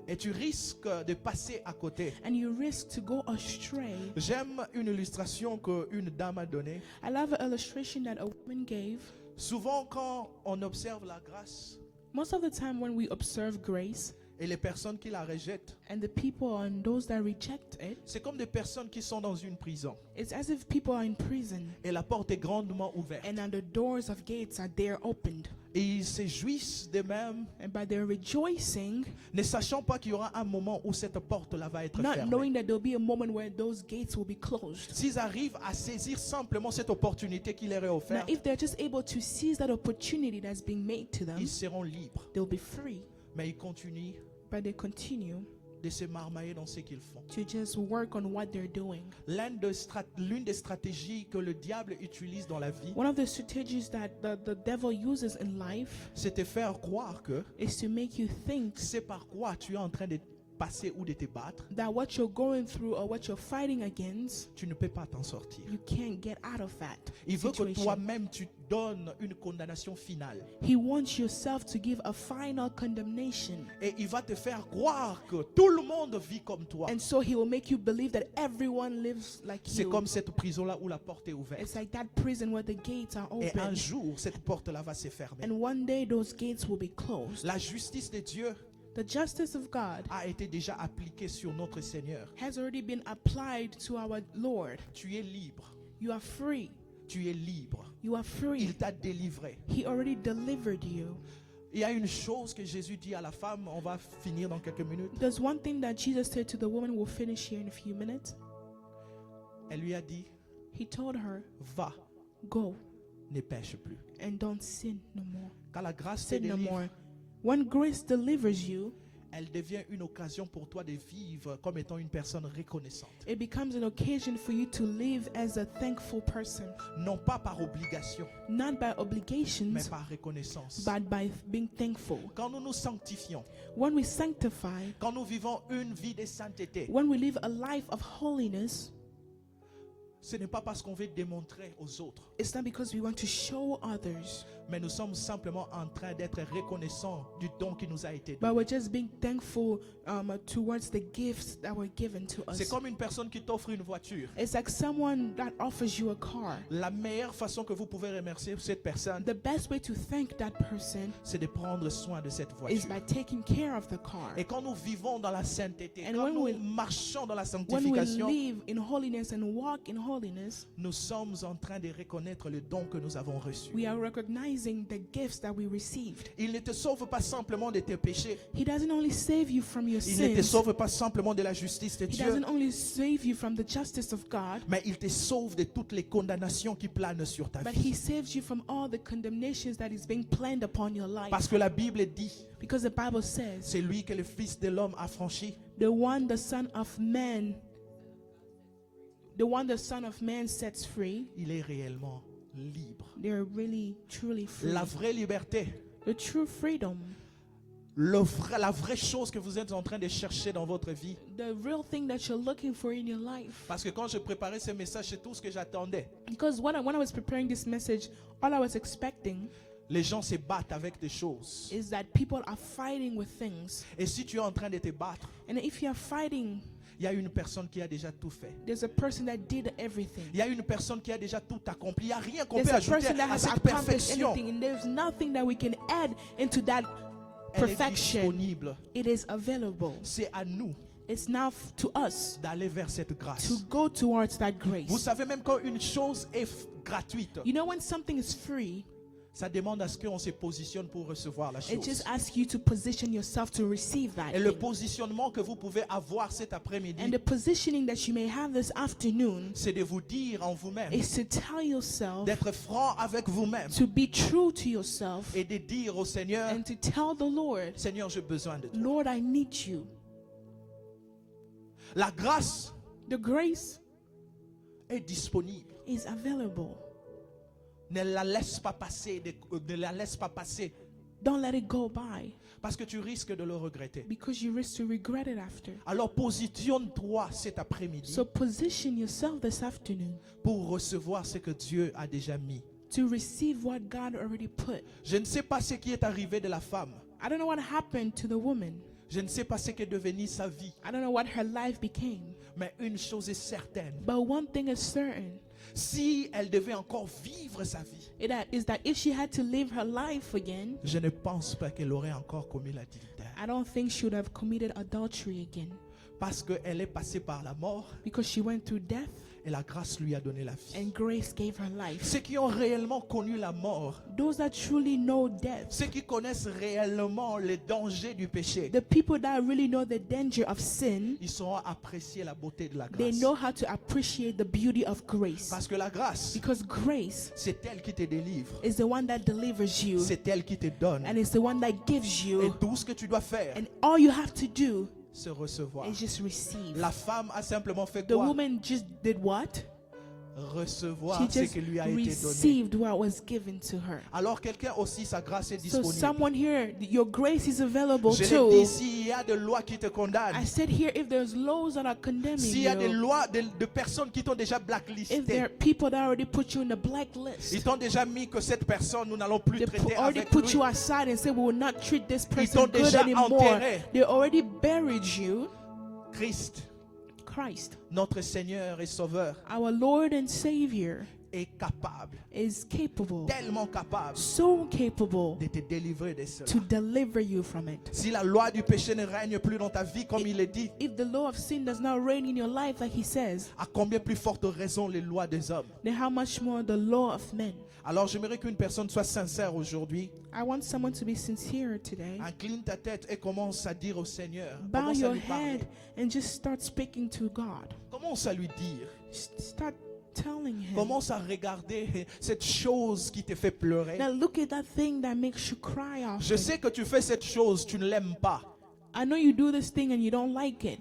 Et tu risques de passer à côté. and you risk to go astray. J'aime une illustration qu'une dame a donnée. I love an illustration that a woman gave. Souvent, quand on observe la grâce Most of the time when we observe grace, et les personnes qui la rejettent, and the people and those that reject it, c'est comme des personnes qui sont dans une prison. it's as if people are in prison, Et la porte est grandement ouverte. and then the doors of gates are there opened. Et ils se jouissent d'eux-mêmes, And by their rejoicing, ne sachant pas qu'il y aura un moment où cette porte-là va être not fermée. knowing that there'll be a moment where those gates will be closed. S'ils arrivent à saisir simplement cette opportunité qui leur est Now, offerte, if they're just able to seize that opportunity that's being made to them, ils seront libres. they'll be free. Mais ils continuent But they continue de se marmailler dans ce qu'ils font. to just work on what they're doing. L'une des stratégies que le diable utilise dans la vie, One of the strategies that the devil uses in life c'est te faire croire que is to make you think c'est par quoi tu es en train de passer ou de te battre, that what you're going through or what you're fighting against, tu ne peux pas t'en sortir. you can't get out of that Il veut que situation. toi-même tu donnes une condamnation finale. He wants yourself to give a final condemnation. Et il va te faire croire que tout le monde vit comme toi. And so he will make you believe that everyone lives like C'est you. comme cette prison-là où la porte est ouverte. It's like that prison where the gates are Et un open. jour, cette porte-là va se fermer. And one day those gates will be closed. La justice de Dieu The justice of God a été déjà appliquée sur notre Seigneur. has already been applied to our Lord. Tu es libre. You are free. Tu es libre. You are free. Il t'a délivré. He already delivered you. Il y a une chose que Jésus dit à la femme, on va finir dans quelques minutes. There's one thing that Jesus said to the woman, we'll finish here in a few minutes. Elle lui a dit, He told her, va, go ne pêche plus. and don't sin no more. Quand la grâce te Sin no délivre, more. When grace delivers you, elle devient une occasion pour toi de vivre comme étant une personne reconnaissante. it becomes an occasion for you to live as a thankful person, Non pas par obligation, not by mais obligations, par reconnaissance. but by being thankful. Quand nous nous sanctifions, When we sanctify, quand nous vivons une vie de sainteté, when we live a life of holiness, Ce n'est pas parce qu'on veut démontrer aux autres, It's not because we want to show others, mais nous sommes simplement en train d'être reconnaissants du don qui nous a été but donné. we're just being thankful towards the gifts that were given to C'est us. comme une personne qui t'offre une voiture. It's like someone that offers you a car. La meilleure façon que vous pouvez remercier cette personne, The best way to thank that person c'est de prendre soin de cette is voiture. by taking care of the car. Et quand nous vivons dans la sainteté, And quand when nous we- marchons dans la When we sanctification, live in holiness and walk in holiness, nous sommes en train de reconnaître le don que nous avons reçu. we are recognizing the gifts that we received. Il ne te sauve pas simplement de tes péchés. He doesn't only save you from your Il ne te sins. sauve pas simplement de la justice de He Dieu. doesn't only save you from the justice of God, Mais il te sauve de toutes les condamnations qui planent sur ta but vie. He saves you from all the condemnations that is being planned upon your life. Parce que la Bible dit, Because the Bible says, c'est lui que le Fils de l'homme a franchi. the one the Son of Man sets free, Il est réellement libre. they're really, truly free. La vraie liberté, The true freedom, la vraie chose que vous êtes en train de chercher dans votre vie. the real thing that you're looking for in your life. Parce que quand je préparais ce message, c'est tout ce que j'attendais. Because when I was preparing this message, all I was expecting Les gens se battent avec des choses. is that people are fighting with things. Et si tu es en train de te battre, And if you're fighting, il y a une personne qui a déjà tout fait. there's a person that did everything. Il y a une personne qui a déjà tout accompli. Il n'y a rien qu'on There's peut a ajouter person that à has cette accomplished perfection. anything, and there's nothing that we can add into that Elle est perfection. disponible. It is available. C'est à nous It's now to us d'aller vers cette grâce. to go towards that Vous grace. savez, même quand une chose est gratuite, You know, when something is free, ça demande à ce qu'on se positionne pour recevoir la it chose. just asks you to position yourself to receive that Et le thing. positionnement que vous pouvez avoir cet après-midi, And the positioning that you may have this afternoon c'est de vous dire en vous-même, is to tell yourself, d'être franc avec vous-même to be true to yourself, et de dire au Seigneur, and to tell the Lord, Seigneur, j'ai besoin de toi. Lord, I need you. La grâce The grace est disponible. is available. Ne la laisse pas passer, ne la laisse pas passer, Don't let it go by, parce que tu risques de le regretter. because you risk to regret it after. Alors positionne-toi cet après-midi So position yourself this afternoon pour recevoir ce que Dieu a déjà mis. to receive what God already put. Je ne sais pas ce qui est arrivé de la femme. I don't know what happened to the woman. Je ne sais pas ce qu'est devenu sa vie. I don't know what her life became. Mais une chose est certaine. But one thing is certain, Si elle devait encore vivre sa vie, is that if she had to live her life again, je ne pense pas qu'elle aurait encore commis l'adultère. I don't think she would have committed adultery again, Parce qu'elle est passée par la mort because she went through death et la grâce lui a donné la vie. and grace gave her life. Ceux qui ont réellement connu la mort, Those that truly know death, ceux qui connaissent réellement les dangers du péché, the people that really know the danger of sin, ils sauront apprécier la beauté de la they grâce. know how to appreciate the beauty of grace. Parce que la grâce, Because grace c'est elle qui te délivre, is the one that delivers you, c'est elle qui te donne. and it's the one that gives Et you, tout ce que tu dois faire, and all you have to do c'est recevoir. is just receive. La femme a simplement fait The quoi? woman just did what? Recevoir She ce just qui lui a été donné. received what was given to her. Alors quelqu'un aussi, sa grâce est So disponible. someone here, your grace is available Je l'ai too. dit, s'il y a des lois qui te condamnent, I said here, if there's laws that are condemning s'il y a des you, lois de personnes qui t'ont déjà if there blacklisté, are people that already put you in the blacklist, ils t'ont déjà mis que cette personne, nous n'allons plus they traiter already avec put lui. you aside and say we will not treat this t'ont person good déjà anymore. enterré. They already buried you. Christ, Christ, notre Seigneur et Sauveur, our Lord and Savior, est capable, is capable, tellement capable so capable de te délivrer de cela. to deliver you from it. Si la loi du péché ne règne plus dans ta vie, comme il est dit, If the law of sin does not reign in your life, like he says, à combien plus forte raison les lois des hommes? then how much more the law of men? Alors j'aimerais qu'une personne soit sincère aujourd'hui. I want someone to be sincere today. Incline ta tête et commence à dire au Seigneur. Bow Commence à your lui parler. head and just start speaking to God. Commence à lui dire. Start telling him. Commence à regarder cette chose qui te fait pleurer. Now look at that thing that makes you cry Je often. sais que tu fais cette chose, tu ne l'aimes pas. I know you do this thing and you don't like it.